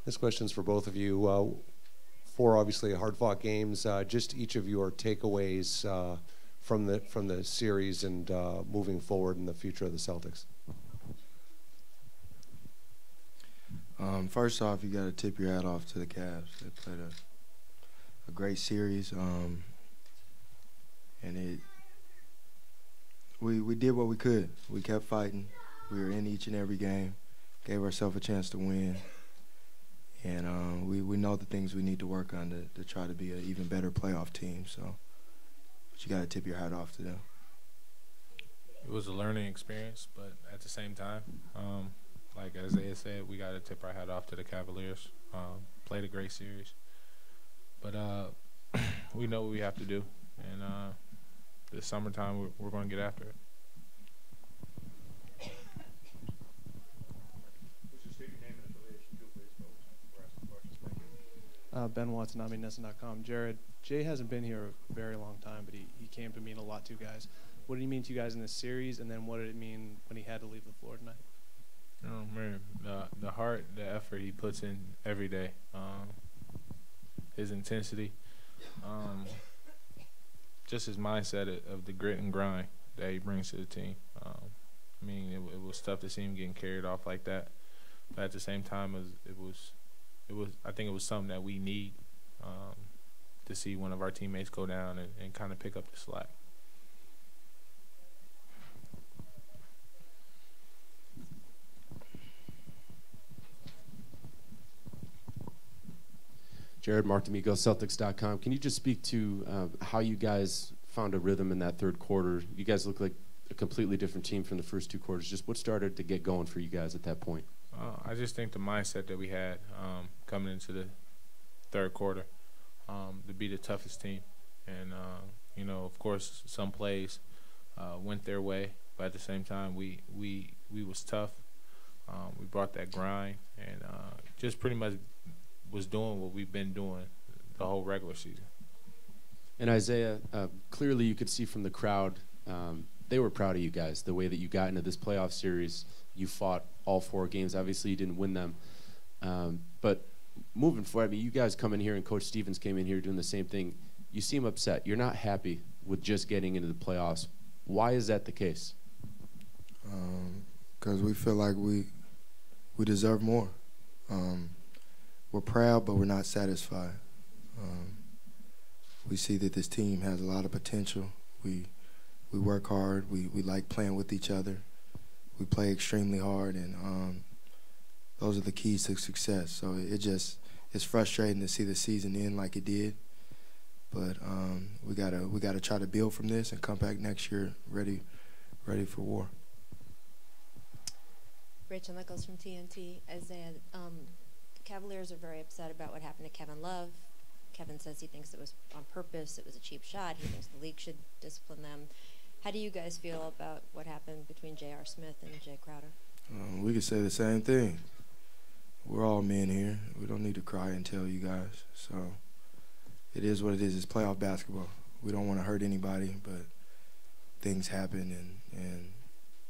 This question's for both of you. Four obviously hard-fought games. Just each of your takeaways from the series and moving forward in the future of the Celtics. First off, you got to tip your hat off to the Cavs. They played a great series, and we did what we could. We kept fighting. We were in each and every game, gave ourselves a chance to win, and we know the things we need to work on to try to be an even better playoff team. So, but you got to tip your hat off to them. It was a learning experience, but at the same time, like Isaiah said, we got to tip our hat off to the Cavaliers. Played a great series. But we know what we have to do. And this summertime, we're going to get after it. Ben Watson, IMNesson.com. Jared, Jay hasn't been here a very long time, but he came to mean a lot to you guys. What did he mean to you guys in this series, and then what did it mean when he had to leave the floor tonight? Oh, man, the heart, the effort he puts in every day, his intensity, just his mindset of the grit and grind that he brings to the team. I mean, it was tough to see him getting carried off like that, but at the same time, I think it was something that we need to see one of our teammates go down and kind of pick up the slack. Jared, Mark D'Amico, Celtics.com. Can you just speak to how you guys found a rhythm in that third quarter? You guys look like a completely different team from the first two quarters. Just what started to get going for you guys at that point? I just think the mindset that we had coming into the third quarter to be the toughest team. And, you know, of course, some plays went their way, but at the same time, we was tough. We brought that grind and just pretty much was doing what we've been doing the whole regular season. And Isaiah, clearly you could see from the crowd, they were proud of you guys, the way that you got into this playoff series. You fought all 4 games. Obviously, you didn't win them. But moving forward, I mean, you guys come in here, and Coach Stevens came in here doing the same thing. You seem upset. You're not happy with just getting into the playoffs. Why is that the case? Because we feel like we deserve more. We're proud, but we're not satisfied. We see that this team has a lot of potential. We work hard. We like playing with each other. We play extremely hard, and those are the keys to success. So it's frustrating to see the season end like it did, but we gotta try to build from this and come back next year ready for war. Rachel Nichols from TNT. Isaiah, the Cavaliers are very upset about what happened to Kevin Love. Kevin says he thinks it was on purpose. It was a cheap shot. He thinks the league should discipline them. How do you guys feel about what happened between J.R. Smith and Jay Crowder? We could say the same thing. We're all men here. We don't need to cry and tell you guys. So it is what it is. It's playoff basketball. We don't want to hurt anybody, but things happen, and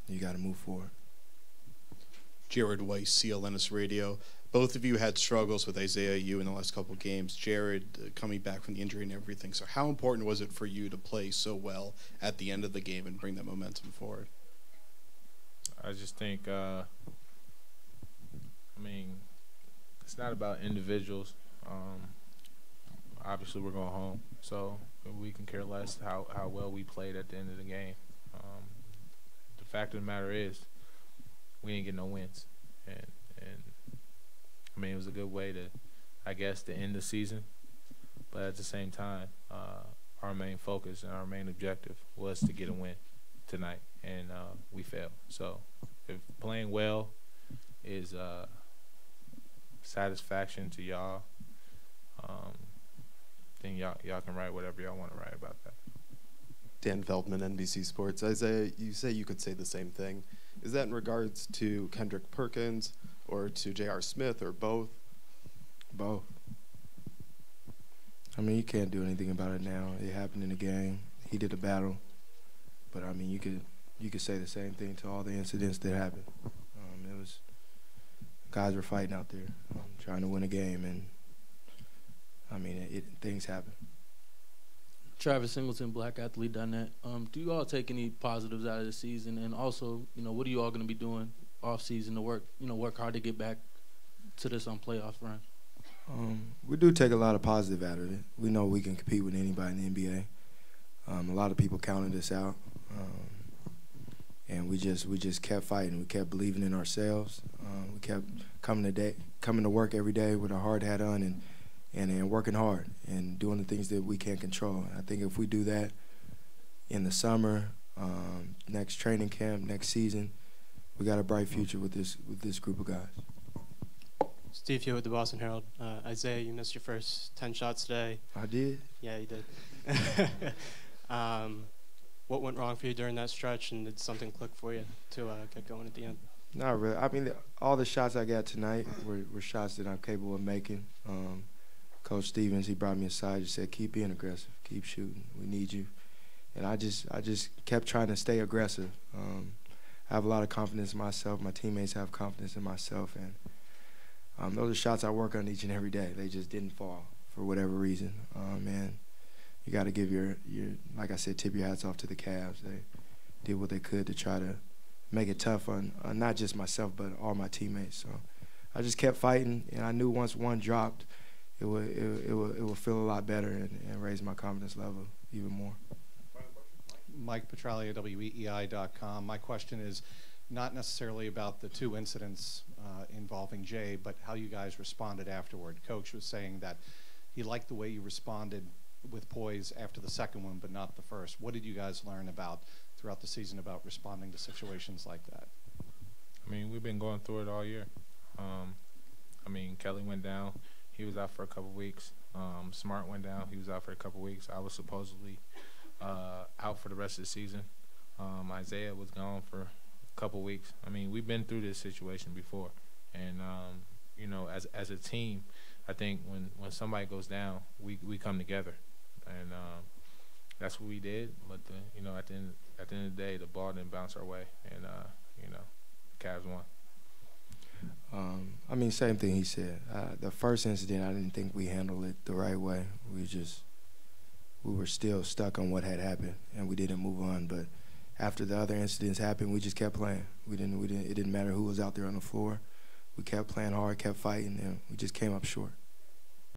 you got to move forward. Jared Weiss, CLNS Radio. Both of you had struggles with Isaiah, you in the last couple of games. Jared coming back from the injury and everything. So how important was it for you to play so well at the end of the game and bring that momentum forward? I just think, I mean, it's not about individuals. Obviously, we're going home, so we can care less how well we played at the end of the game. The fact of the matter is, we didn't get no wins, and I mean, it was a good way to, I guess, to end the season. But at the same time, our main focus and our main objective was to get a win tonight, and we failed. So if playing well is satisfaction to y'all, then y'all can write whatever y'all want to write about that. Dan Feldman, NBC Sports. Isaiah, you say you could say the same thing. Is that in regards to Kendrick Perkins or to J.R. Smith or both? Both. I mean, you can't do anything about it now. It happened in the game. He did a battle. But, I mean, you could say the same thing to all the incidents that happened. Guys were fighting out there. trying to win a game, and I mean, things happen. Travis Singleton, BlackAthlete.net. Do you all take any positives out of the season, and also, what are you all going to be doing off season to work hard to get back to this playoff run? We do take a lot of positive out of it. We know we can compete with anybody in the NBA. A lot of people counted us out, and we just kept fighting. We kept believing in ourselves. We kept coming to work every day with our hard hat on and working hard and doing the things that we can't control. I think if we do that in the summer, next training camp, next season, we got a bright future with this group of guys. Steve here with the Boston Herald. Isaiah, you missed your first 10 shots today. I did? Yeah, you did. What went wrong for you during that stretch, and did something click for you to get going at the end? Not really. I mean, all the shots I got tonight were shots that I'm capable of making. Coach Stevens, he brought me aside and said, keep being aggressive, keep shooting, we need you. And I just kept trying to stay aggressive. I have a lot of confidence in myself. My teammates have confidence in myself, and those are shots I work on each and every day. They just didn't fall for whatever reason. And you got to give your, like I said, tip your hats off to the Cavs. They did what they could to try to make it tough on not just myself but all my teammates. So I just kept fighting, and I knew once one dropped, it would feel a lot better and raise my confidence level even more. Mike Petralia, WEEI.com. My question is not necessarily about the two incidents involving Jay, but how you guys responded afterward. Coach was saying that he liked the way you responded with poise after the second one, but not the first. What did you guys learn about throughout the season about responding to situations like that? I mean, we've been going through it all year. I mean, Kelly went down. He was out for a couple weeks. Smart went down. He was out for a couple weeks. I was supposedly out for the rest of the season. Isaiah was gone for a couple weeks. I mean, we've been through this situation before. And, as a team, I think when somebody goes down, we come together. And that's what we did. But, at the end of the day, the ball didn't bounce our way. And, Cavs won. I mean, same thing he said. The first incident, I didn't think we handled it the right way. We were still stuck on what had happened, and we didn't move on. But after the other incidents happened, we just kept playing. It didn't matter who was out there on the floor. We kept playing hard, kept fighting, and we just came up short.